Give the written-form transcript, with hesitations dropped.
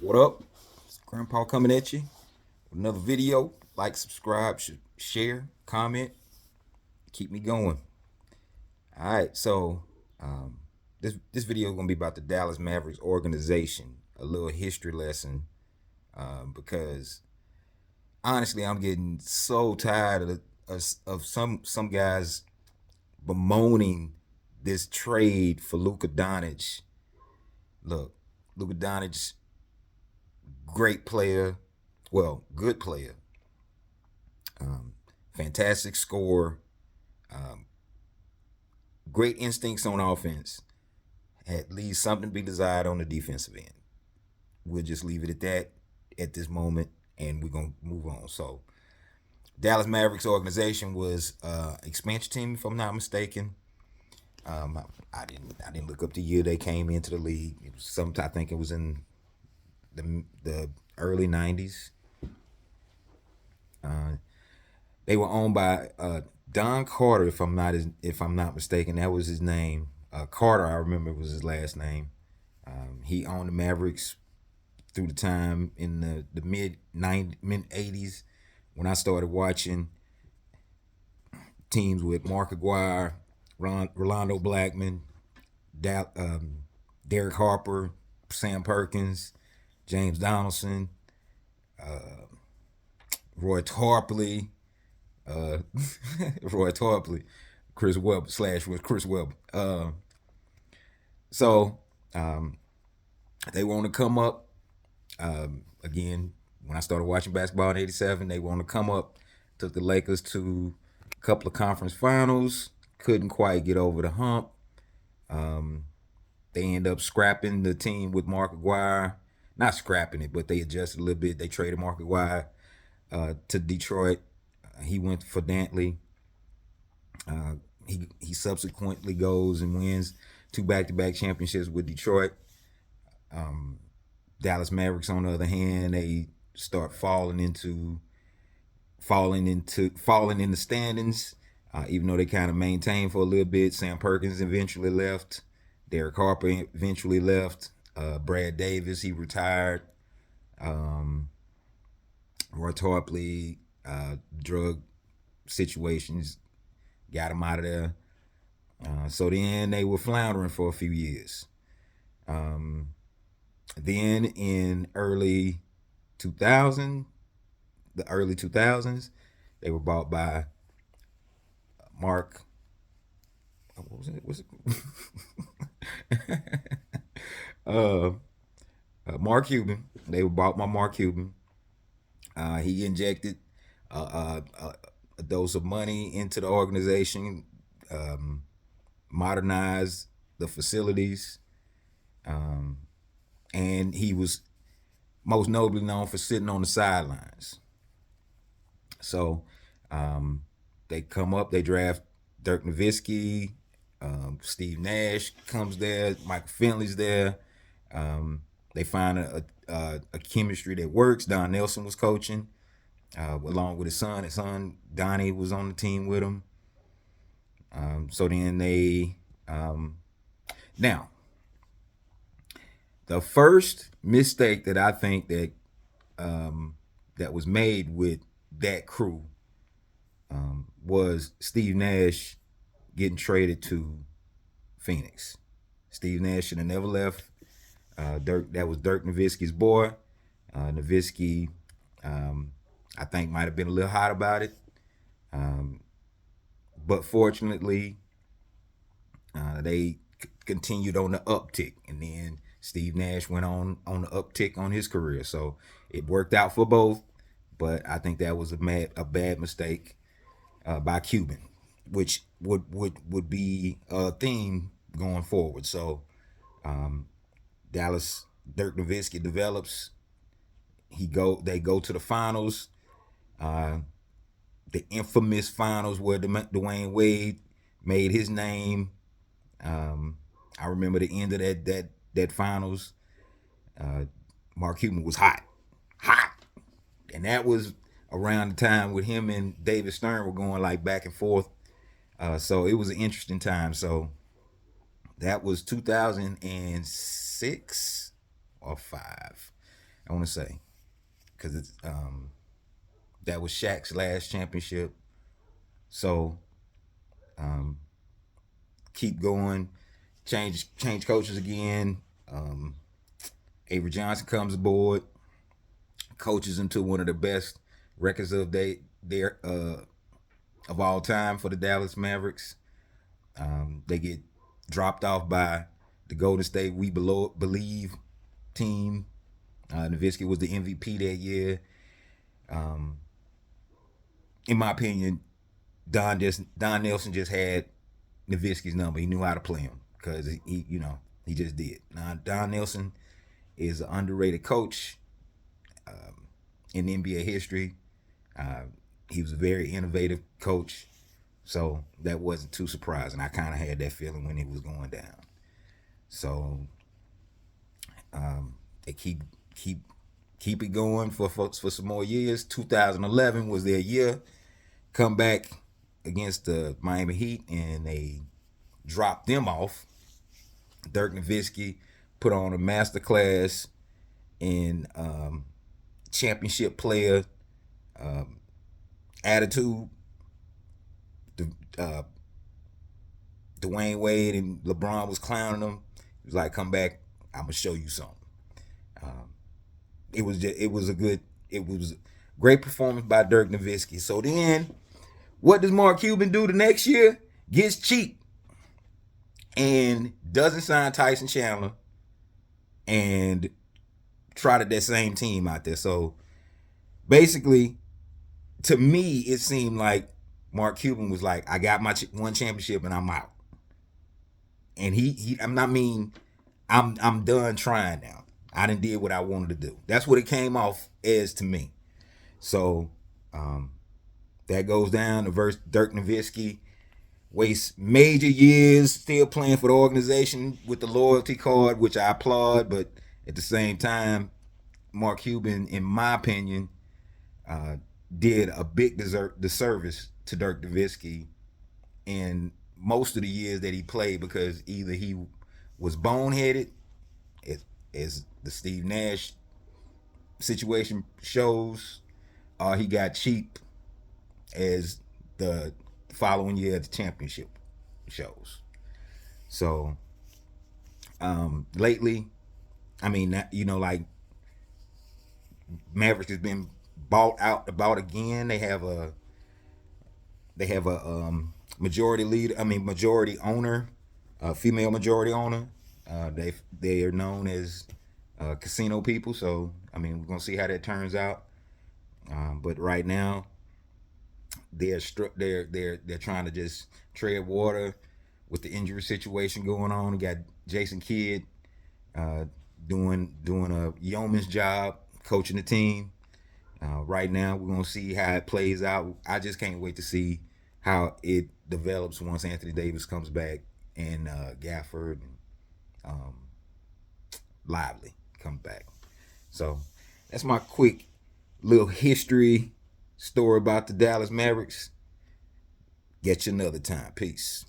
What up? It's Grandpa coming at you with another video. Like, subscribe, share, comment. Keep me going. All right, so um, this video is gonna be about the Dallas Mavericks organization, a little history lesson, because honestly, I'm getting so tired of some guys bemoaning this trade for Luka Doncic. Look, Luka Doncic, great player, well, good player, um, fantastic score, um, great instincts on offense. At least something to be desired on the defensive end. We'll just leave it at that at this moment, and we're gonna move on. So, Dallas Mavericks organization was expansion team, if I'm not mistaken. I didn't look up the year they came into the league. It was some I think it was in the early '90s. They were owned by Don Carter, if I'm not mistaken. That was his name. Carter, I remember, was his last name. He owned the Mavericks through the time in the mid 80s when I started watching teams with Mark Aguirre, Rolando Blackman, Derek Harper, Sam Perkins, James Donaldson, Roy Tarpley, uh, Roy Tarpley, Chris Webb slash with Chris Webb. So they want to come up again. When I started watching basketball in '87, they want to come up. Took the Lakers to a couple of conference finals. Couldn't quite get over the hump. They end up scrapping the team with Mark Aguirre. Not scrapping it, but they adjusted a little bit. They traded Mark Aguirre to Detroit. He went for Dantley. He subsequently goes and wins two back-to-back championships with Detroit. Dallas Mavericks, on the other hand, they start falling in the standings. Even though they kind of maintained for a little bit, Sam Perkins eventually left. Derek Harper eventually left. Brad Davis, he retired. Roy Tarpley, drug situations got him out of there. So then they were floundering for a few years. Then in early 2000s, they were bought by Mark. What was it? Was it? uh, Mark Cuban. They were bought by Mark Cuban. He injected a dose of money into the organization, um, modernized the facilities, and he was most notably known for sitting on the sidelines. So they come up, they draft Dirk Nowitzki, Steve Nash comes there, Michael Finley's there. They find a chemistry that works. Don Nelson was coaching along with his son. His son Donnie was on the team with him. So then they now the first mistake that I think that was made with that crew was Steve Nash getting traded to Phoenix. Steve Nash should have never left. That was Dirk Nowitzki's boy. Nowitzki, I think, might have been a little hot about it, but fortunately, they continued on the uptick, and then Steve Nash went on the uptick on his career. So it worked out for both, but I think that was a bad mistake by Cuban, which would be a theme going forward. So Dallas Dirk Nowitzki develops. They go to the finals, the infamous finals where Dwayne Wade made his name. I remember the end of that finals. Mark Cuban was hot, and that was around the time with him and David Stern were going like back and forth. So it was an interesting time. So that was 2006 or five. I want to say, because it's that was Shaq's last championship. So um, keep going, change coaches again. Um, Avery Johnson comes aboard, coaches into one of the best records of their of all time for the Dallas Mavericks. They get dropped off by the Golden State We Believe team. Nowitzki was the MVP that year. Um, in my opinion, Don Nelson just had Nowitzki's number. He knew how to play him because he just did. Now Don Nelson is an underrated coach in NBA history. Uh, he was a very innovative coach, so that wasn't too surprising. I kind of had that feeling when it was going down. So they keep it going for some more years. 2011 was their year. Come back against the Miami Heat and they dropped them off. Dirk Nowitzki put on a masterclass in championship player attitude. The, Dwayne Wade and LeBron was clowning him. He was like, "Come back, I'm gonna show you something." It was a great performance by Dirk Nowitzki. So then, what does Mark Cuban do the next year? Gets cheap and doesn't sign Tyson Chandler and trotted that same team out there. So basically, to me, it seemed like Mark Cuban was like, "I got my one championship and I'm out." And I'm done trying now. I done did what I wanted to do. That's what it came off as to me. So that goes down. The verse Dirk Nowitzki wastes major years still playing for the organization with the loyalty card, which I applaud. But at the same time, Mark Cuban, in my opinion, did a big disservice to Dirk Nowitzki in most of the years that he played, because either he was boneheaded, as the Steve Nash situation shows, or he got cheap, as the following year the championship shows. So lately, I mean, like Mavericks has been bought out about again. They have a majority owner, female majority owner. They are known as casino people. So I mean, we're gonna see how that turns out. But right now, they're trying to just tread water with the injury situation going on. We got Jason Kidd doing a yeoman's job coaching the team. Right now, we're gonna see how it plays out. I just can't wait to see how it develops once Anthony Davis comes back and Gafford and Lively comes back. So that's my quick little history story about the Dallas Mavericks. Get you another time. Peace.